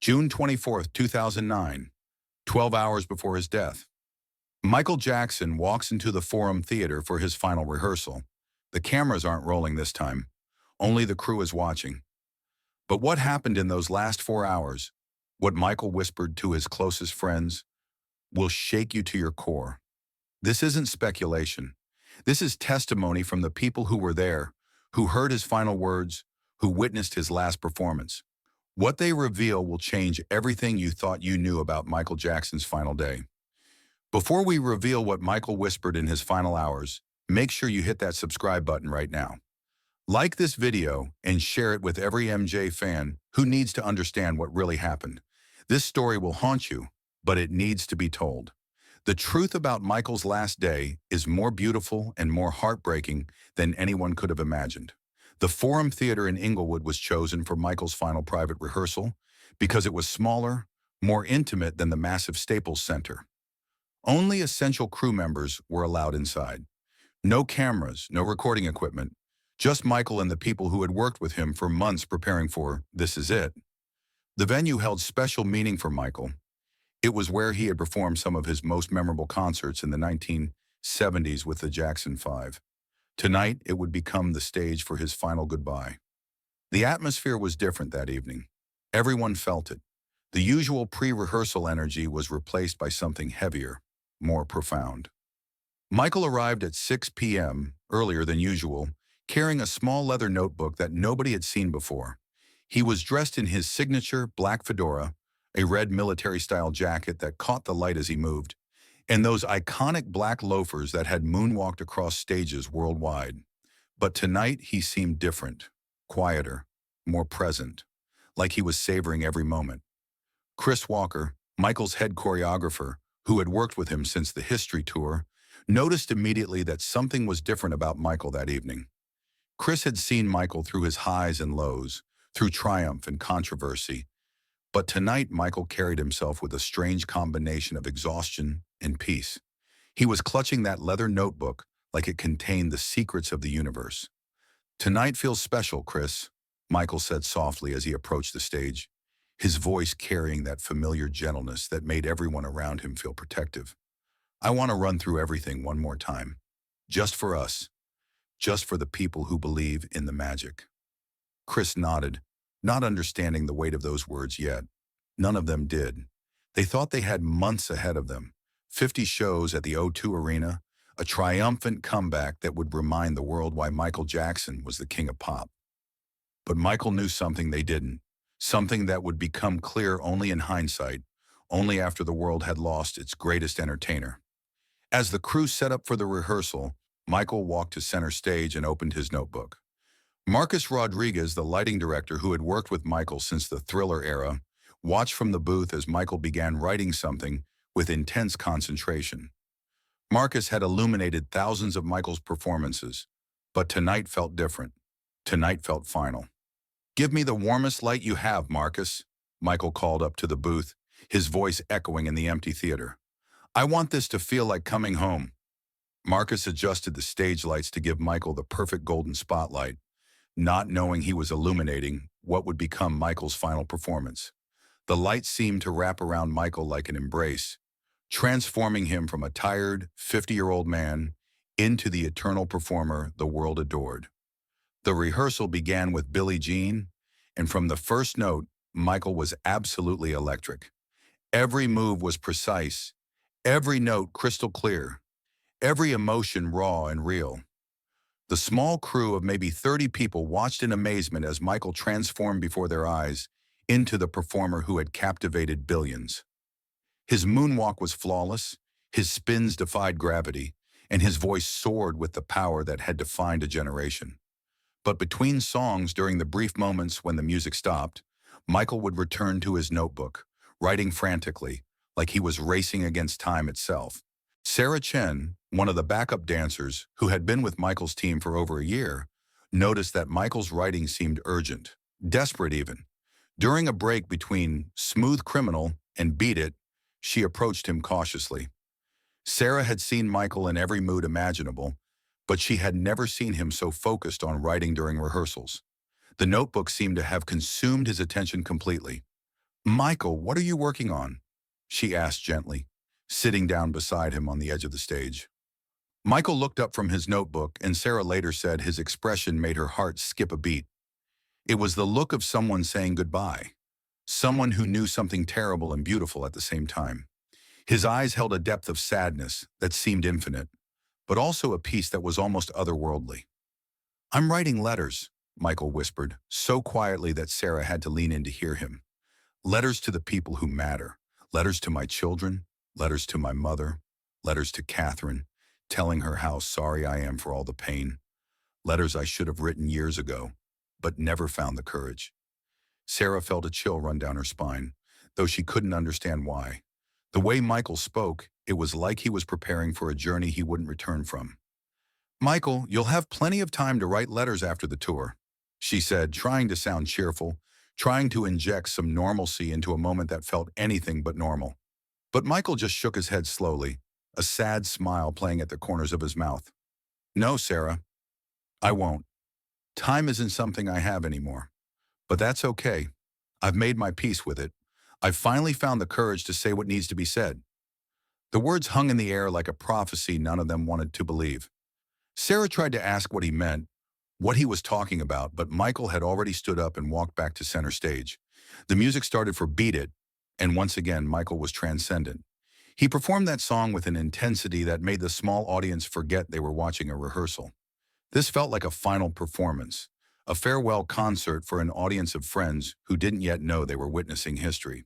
June 24th, 2009, 12 hours before his death. Michael Jackson walks into the Forum Theater for his final rehearsal. The cameras aren't rolling this time. Only the crew is watching. But what happened in those last 4 hours, what Michael whispered to his closest friends, will shake you to your core. This isn't speculation. This is testimony from the people who were there, who heard his final words, who witnessed his last performance. What they reveal will change everything you thought you knew about Michael Jackson's final day. Before we reveal what Michael whispered in his final hours, make sure you hit that subscribe button right now. Like this video and share it with every MJ fan who needs to understand what really happened. This story will haunt you, but it needs to be told. The truth about Michael's last day is more beautiful and more heartbreaking than anyone could have imagined. The Forum Theater in Inglewood was chosen for Michael's final private rehearsal because it was smaller, more intimate than the massive Staples Center. Only essential crew members were allowed inside. No cameras, no recording equipment, just Michael and the people who had worked with him for months preparing for This Is It. The venue held special meaning for Michael. It was where he had performed some of his most memorable concerts in the 1970s with the Jackson 5. Tonight, it would become the stage for his final goodbye. The atmosphere was different that evening. Everyone felt it. The usual pre-rehearsal energy was replaced by something heavier, more profound. Michael arrived at 6 p.m., earlier than usual, carrying a small leather notebook that nobody had seen before. He was dressed in his signature black fedora, a red military-style jacket that caught the light as he moved, and those iconic black loafers that had moonwalked across stages worldwide. But tonight he seemed different, quieter, more present, like he was savoring every moment. Chris Walker, Michael's head choreographer, who had worked with him since the History Tour, noticed immediately that something was different about Michael that evening. Chris had seen Michael through his highs and lows, through triumph and controversy, but tonight Michael carried himself with a strange combination of exhaustion and peace. He was clutching that leather notebook like it contained the secrets of the universe. "Tonight feels special, Chris," Michael said softly as he approached the stage, his voice carrying that familiar gentleness that made everyone around him feel protective. "I want to run through everything one more time. Just for us. Just for the people who believe in the magic." Chris nodded, not understanding the weight of those words yet. None of them did. They thought they had months ahead of them, 50 shows at the O2 Arena, a triumphant comeback that would remind the world why Michael Jackson was the king of pop. But Michael knew something they didn't, something that would become clear only in hindsight, only after the world had lost its greatest entertainer. As the crew set up for the rehearsal, Michael walked to center stage and opened his notebook. Marcus Rodriguez, the lighting director who had worked with Michael since the Thriller era, watched from the booth as Michael began writing something with intense concentration. Marcus had illuminated thousands of Michael's performances, but tonight felt different. Tonight felt final. "Give me the warmest light you have, Marcus," Michael called up to the booth, his voice echoing in the empty theater. "I want this to feel like coming home." Marcus adjusted the stage lights to give Michael the perfect golden spotlight, not knowing he was illuminating what would become Michael's final performance. The light seemed to wrap around Michael like an embrace, transforming him from a tired, 50-year-old man into the eternal performer the world adored. The rehearsal began with Billie Jean, and from the first note, Michael was absolutely electric. Every move was precise, every note crystal clear, every emotion raw and real. The small crew of maybe 30 people watched in amazement as Michael transformed before their eyes into the performer who had captivated billions. His moonwalk was flawless, his spins defied gravity, and his voice soared with the power that had defined a generation. But between songs, during the brief moments when the music stopped, Michael would return to his notebook, writing frantically, like he was racing against time itself. Sarah Chen, one of the backup dancers who had been with Michael's team for over a year, noticed that Michael's writing seemed urgent, desperate even. During a break between Smooth Criminal and Beat It, she approached him cautiously. Sarah had seen Michael in every mood imaginable, but she had never seen him so focused on writing during rehearsals. The notebook seemed to have consumed his attention completely. Michael, what are you working on? She asked gently, sitting down beside him on the edge of the stage. Michael looked up from his notebook, and Sarah later said his expression made her heart skip a beat. It was the look of someone saying goodbye, someone who knew something terrible and beautiful at the same time. His eyes held a depth of sadness that seemed infinite, but also a peace that was almost otherworldly. I'm writing letters, Michael whispered, so quietly that Sarah had to lean in to hear him. Letters to the people who matter. Letters to my children, letters to my mother, letters to Katherine, telling her how sorry I am for all the pain. Letters I should have written years ago, but never found the courage. Sarah felt a chill run down her spine, though she couldn't understand why. The way Michael spoke, it was like he was preparing for a journey he wouldn't return from. Michael, you'll have plenty of time to write letters after the tour, she said, trying to sound cheerful, trying to inject some normalcy into a moment that felt anything but normal. But Michael just shook his head slowly, a sad smile playing at the corners of his mouth. No, Sarah, I won't. Time isn't something I have anymore. But that's okay. I've made my peace with it. I've finally found the courage to say what needs to be said. The words hung in the air like a prophecy none of them wanted to believe. Sarah tried to ask what he meant, what he was talking about, but Michael had already stood up and walked back to center stage. The music started for Beat It, and once again Michael was transcendent. He performed that song with an intensity that made the small audience forget they were watching a rehearsal. This felt like a final performance, a farewell concert for an audience of friends who didn't yet know they were witnessing history.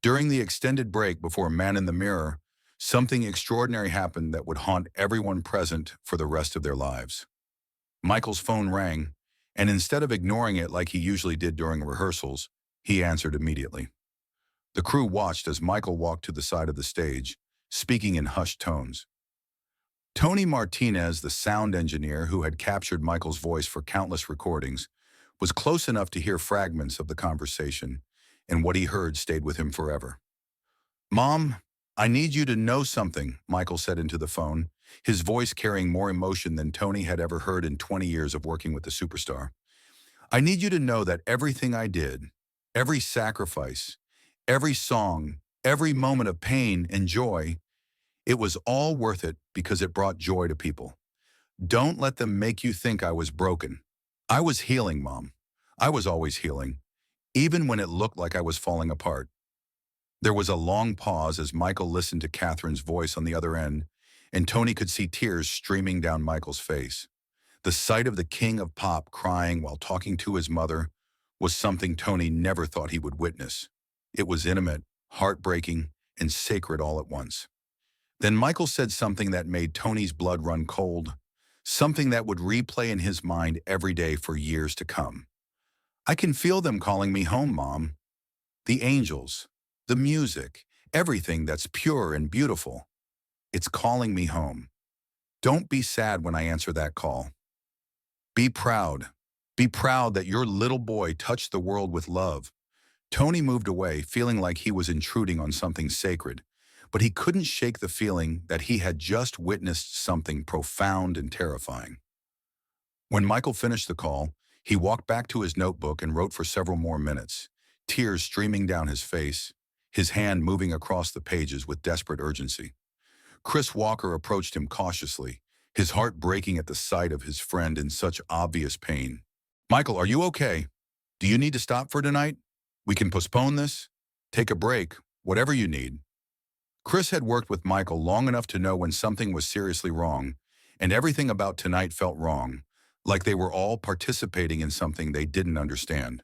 During the extended break before Man in the Mirror, something extraordinary happened that would haunt everyone present for the rest of their lives. Michael's phone rang, and instead of ignoring it like he usually did during rehearsals, he answered immediately. The crew watched as Michael walked to the side of the stage, speaking in hushed tones. Tony Martinez, the sound engineer who had captured Michael's voice for countless recordings, was close enough to hear fragments of the conversation, and what he heard stayed with him forever. Mom, I need you to know something, Michael said into the phone, his voice carrying more emotion than Tony had ever heard in 20 years of working with the superstar. I need you to know that everything I did, every sacrifice, every song, every moment of pain and joy, it was all worth it because it brought joy to people. Don't let them make you think I was broken. I was healing, Mom. I was always healing, even when it looked like I was falling apart. There was a long pause as Michael listened to Catherine's voice on the other end, and Tony could see tears streaming down Michael's face. The sight of the king of pop crying while talking to his mother was something Tony never thought he would witness. It was intimate, heartbreaking, and sacred all at once. Then Michael said something that made Tony's blood run cold, something that would replay in his mind every day for years to come. I can feel them calling me home, Mom. The angels, the music, everything that's pure and beautiful. It's calling me home. Don't be sad when I answer that call. Be proud. Be proud that your little boy touched the world with love. Tony moved away, feeling like he was intruding on something sacred, but he couldn't shake the feeling that he had just witnessed something profound and terrifying. When Michael finished the call, he walked back to his notebook and wrote for several more minutes, tears streaming down his face, his hand moving across the pages with desperate urgency. Chris Walker approached him cautiously, his heart breaking at the sight of his friend in such obvious pain. Michael, are you okay? Do you need to stop for tonight? We can postpone this, take a break, whatever you need. Chris had worked with Michael long enough to know when something was seriously wrong, and everything about tonight felt wrong, like they were all participating in something they didn't understand.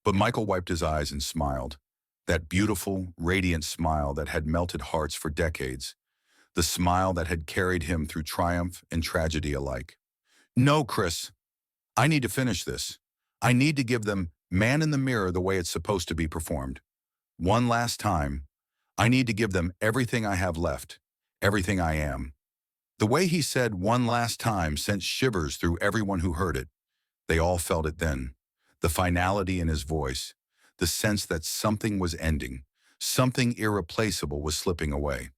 But Michael wiped his eyes and smiled, that beautiful, radiant smile that had melted hearts for decades, the smile that had carried him through triumph and tragedy alike. No, Chris, I need to finish this. I need to give them Man in the Mirror the way it's supposed to be performed. One last time, I need to give them everything I have left, everything I am. The way he said one last time sent shivers through everyone who heard it. They all felt it then. The finality in his voice, the sense that something was ending, something irreplaceable was slipping away.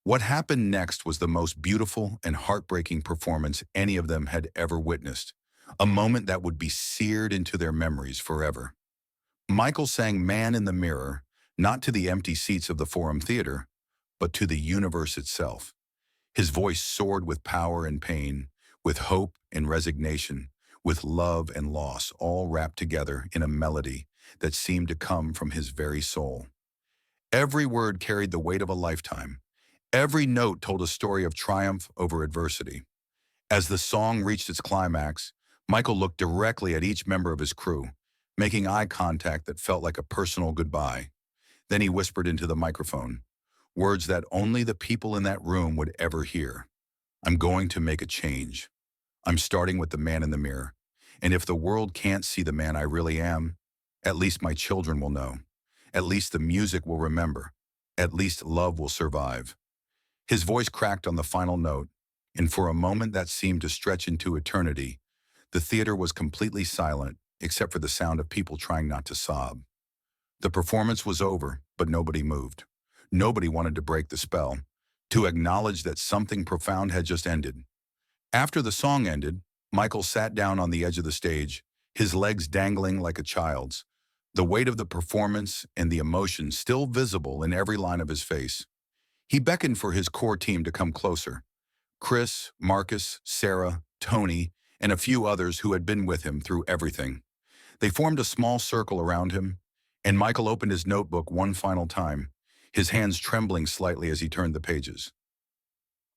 What happened next was the most beautiful and heartbreaking performance any of them had ever witnessed, a moment that would be seared into their memories forever. Michael sang Man in the Mirror, not to the empty seats of the Forum Theater, but to the universe itself. His voice soared with power and pain, with hope and resignation, with love and loss, all wrapped together in a melody that seemed to come from his very soul. Every word carried the weight of a lifetime. Every note told a story of triumph over adversity. As the song reached its climax, Michael looked directly at each member of his crew, making eye contact that felt like a personal goodbye. Then he whispered into the microphone, words that only the people in that room would ever hear. "I'm going to make a change. I'm starting with the man in the mirror. And if the world can't see the man I really am, at least my children will know. At least the music will remember. At least love will survive." His voice cracked on the final note, and for a moment that seemed to stretch into eternity, the theater was completely silent, except for the sound of people trying not to sob. The performance was over, but nobody moved. Nobody wanted to break the spell, to acknowledge that something profound had just ended. After the song ended, Michael sat down on the edge of the stage, his legs dangling like a child's, the weight of the performance and the emotion still visible in every line of his face. He beckoned for his core team to come closer. Chris, Marcus, Sarah, Tony, and a few others who had been with him through everything. They formed a small circle around him, and Michael opened his notebook one final time, his hands trembling slightly as he turned the pages.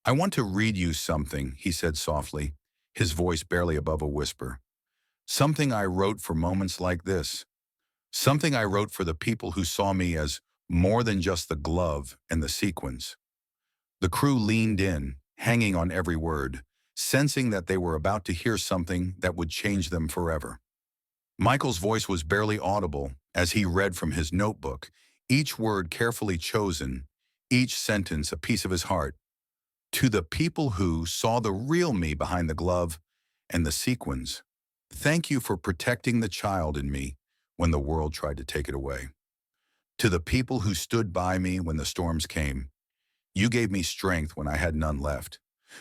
"I want to read you something," he said softly, his voice barely above a whisper. "Something I wrote for moments like this. Something I wrote for the people who saw me as more than just the glove and the sequins." The crew leaned in, hanging on every word, sensing that they were about to hear something that would change them forever. Michael's voice was barely audible as he read from his notebook, each word carefully chosen, each sentence a piece of his heart. "To the people who saw the real me behind the glove and the sequins, thank you for protecting the child in me when the world tried to take it away. To the people who stood by me when the storms came, you gave me strength when I had none left.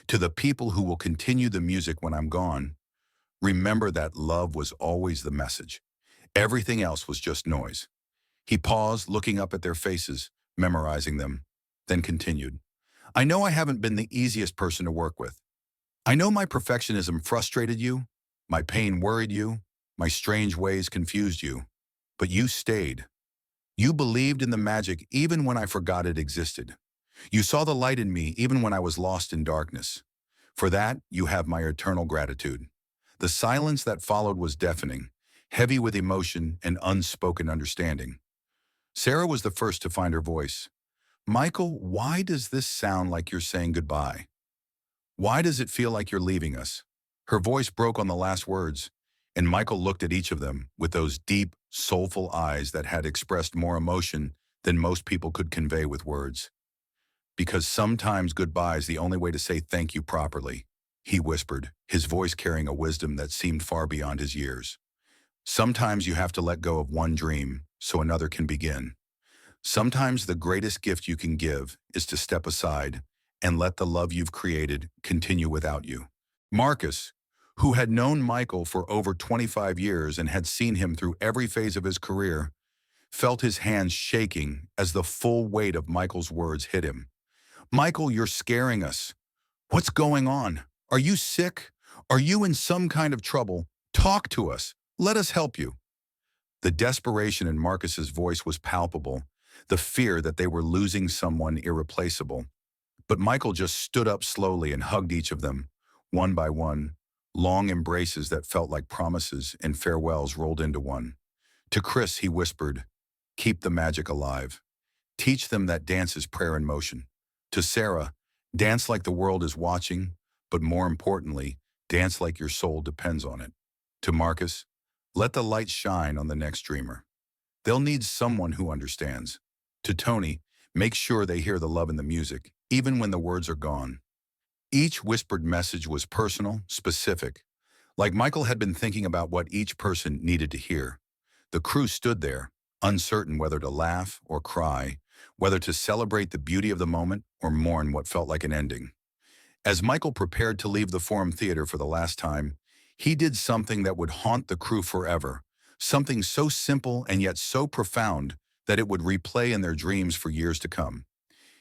To the people who will continue the music when I'm gone, remember that love was always the message. Everything else was just noise." He paused, looking up at their faces, memorizing them, then continued. "I know I haven't been the easiest person to work with. I know my perfectionism frustrated you, my pain worried you, my strange ways confused you. But you stayed. You believed in the magic even when I forgot it existed. You saw the light in me even when I was lost in darkness. For that, you have my eternal gratitude." The silence that followed was deafening, heavy with emotion and unspoken understanding. Sarah was the first to find her voice. "Michael, why does this sound like you're saying goodbye? Why does it feel like you're leaving us?" Her voice broke on the last words, and Michael looked at each of them with those deep, soulful eyes that had expressed more emotion than most people could convey with words. "Because sometimes goodbye is the only way to say thank you properly," he whispered, his voice carrying a wisdom that seemed far beyond his years. "Sometimes you have to let go of one dream so another can begin. Sometimes the greatest gift you can give is to step aside and let the love you've created continue without you." Marcus, who had known Michael for over 25 years and had seen him through every phase of his career, felt his hands shaking as the full weight of Michael's words hit him. "Michael, you're scaring us. What's going on? Are you sick? Are you in some kind of trouble? Talk to us. Let us help you." The desperation in Marcus's voice was palpable, the fear that they were losing someone irreplaceable. But Michael just stood up slowly and hugged each of them, one by one, long embraces that felt like promises and farewells rolled into one. To Chris, he whispered, "Keep the magic alive. Teach them that dance is prayer in motion." To Sarah, "Dance like the world is watching, but more importantly, dance like your soul depends on it." To Marcus, "Let the light shine on the next dreamer. They'll need someone who understands." To Tony, "Make sure they hear the love in the music, even when the words are gone." Each whispered message was personal, specific, like Michael had been thinking about what each person needed to hear. The crew stood there, uncertain whether to laugh or cry, whether to celebrate the beauty of the moment or mourn what felt like an ending. As Michael prepared to leave the Forum Theater for the last time, he did something that would haunt the crew forever, something so simple and yet so profound that it would replay in their dreams for years to come.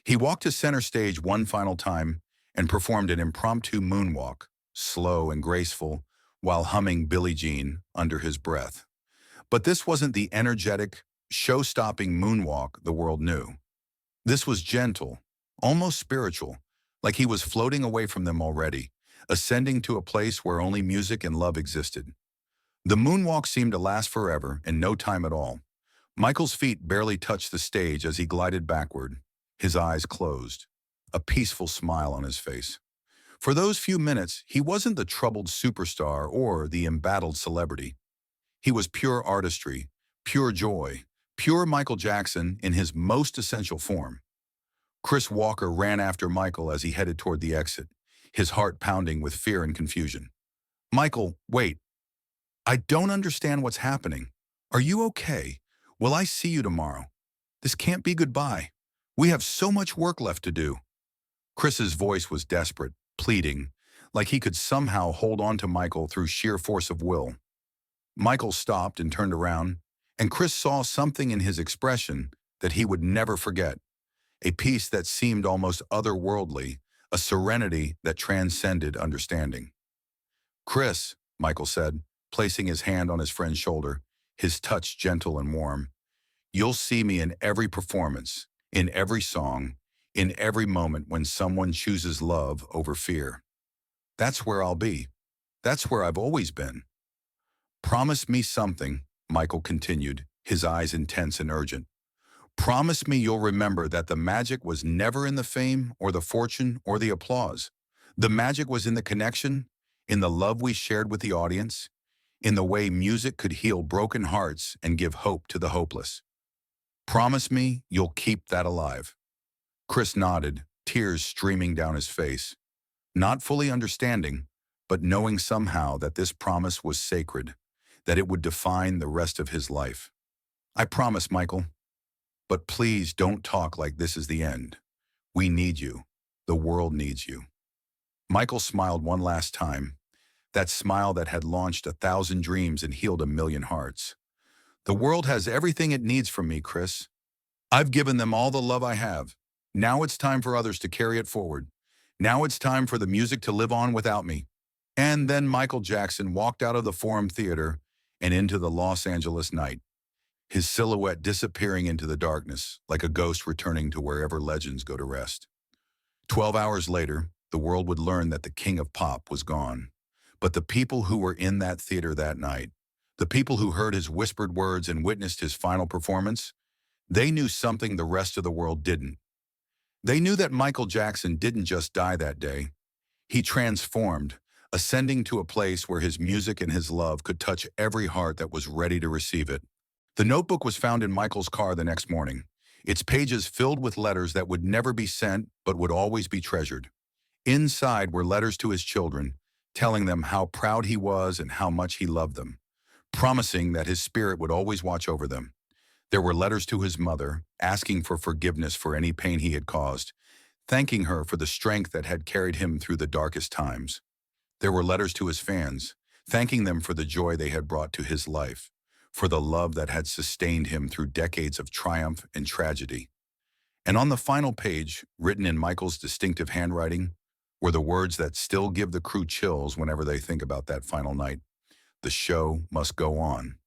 He walked to center stage one final time and performed an impromptu moonwalk, slow and graceful, while humming Billie Jean under his breath. But this wasn't the energetic, show-stopping moonwalk the world knew. This was gentle, almost spiritual, like he was floating away from them already, ascending to a place where only music and love existed. The moonwalk seemed to last forever and no time at all. Michael's feet barely touched the stage as he glided backward, his eyes closed, a peaceful smile on his face. For those few minutes, he wasn't the troubled superstar or the embattled celebrity. He was pure artistry, pure joy, pure Michael Jackson in his most essential form. Chris Walker ran after Michael as he headed toward the exit, his heart pounding with fear and confusion. "Michael, wait. I don't understand what's happening. Are you okay? Will I see you tomorrow? This can't be goodbye. We have so much work left to do." Chris's voice was desperate, pleading, like he could somehow hold on to Michael through sheer force of will. Michael stopped and turned around, and Chris saw something in his expression that he would never forget, a peace that seemed almost otherworldly, a serenity that transcended understanding. "Chris," Michael said, placing his hand on his friend's shoulder, his touch gentle and warm, "you'll see me in every performance, in every song, in every moment when someone chooses love over fear. That's where I'll be. That's where I've always been." "Promise me something," Michael continued, his eyes intense and urgent. "Promise me you'll remember that the magic was never in the fame or the fortune or the applause. The magic was in the connection, in the love we shared with the audience, in the way music could heal broken hearts and give hope to the hopeless. Promise me you'll keep that alive." Chris nodded, tears streaming down his face, not fully understanding, but knowing somehow that this promise was sacred, that it would define the rest of his life. "I promise, Michael. But please don't talk like this is the end. We need you. The world needs you." Michael smiled one last time, that smile that had launched 1,000 dreams and healed 1,000,000 hearts. "The world has everything it needs from me, Chris. I've given them all the love I have. Now it's time for others to carry it forward. Now it's time for the music to live on without me." And then Michael Jackson walked out of the Forum Theater and into the Los Angeles night, his silhouette disappearing into the darkness like a ghost returning to wherever legends go to rest. 12 hours later, the world would learn that the king of pop was gone. But the people who were in that theater that night, the people who heard his whispered words and witnessed his final performance, they knew something the rest of the world didn't. They knew that Michael Jackson didn't just die that day. He transformed, ascending to a place where his music and his love could touch every heart that was ready to receive it. The notebook was found in Michael's car the next morning, its pages filled with letters that would never be sent but would always be treasured. Inside were letters to his children, telling them how proud he was and how much he loved them, promising that his spirit would always watch over them. There were letters to his mother, asking for forgiveness for any pain he had caused, thanking her for the strength that had carried him through the darkest times. There were letters to his fans, thanking them for the joy they had brought to his life, for the love that had sustained him through decades of triumph and tragedy. And on the final page, written in Michael's distinctive handwriting, were the words that still give the crew chills whenever they think about that final night. "The show must go on.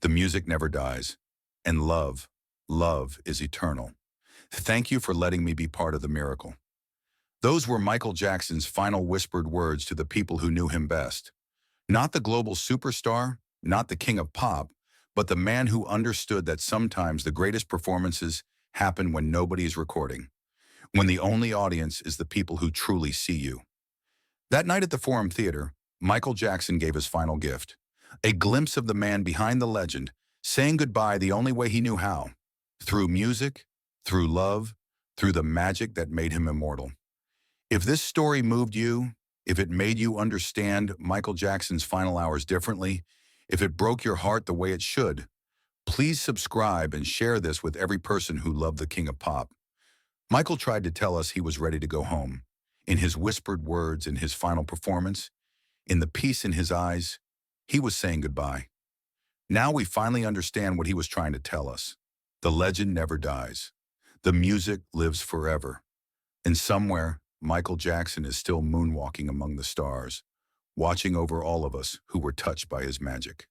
The music never dies. And love, love is eternal. Thank you for letting me be part of the miracle." Those were Michael Jackson's final whispered words to the people who knew him best. Not the global superstar, not the king of pop, but the man who understood that sometimes the greatest performances happen when nobody is recording, when the only audience is the people who truly see you. That night at the Forum Theater, Michael Jackson gave his final gift, a glimpse of the man behind the legend, saying goodbye the only way he knew how, through music, through love, through the magic that made him immortal. If this story moved you, if it made you understand Michael Jackson's final hours differently, if it broke your heart the way it should, please subscribe and share this with every person who loved the King of Pop. Michael tried to tell us he was ready to go home. In his whispered words, in his final performance, in the peace in his eyes, he was saying goodbye. Now we finally understand what he was trying to tell us. The legend never dies. The music lives forever. And somewhere, Michael Jackson is still moonwalking among the stars, watching over all of us who were touched by his magic.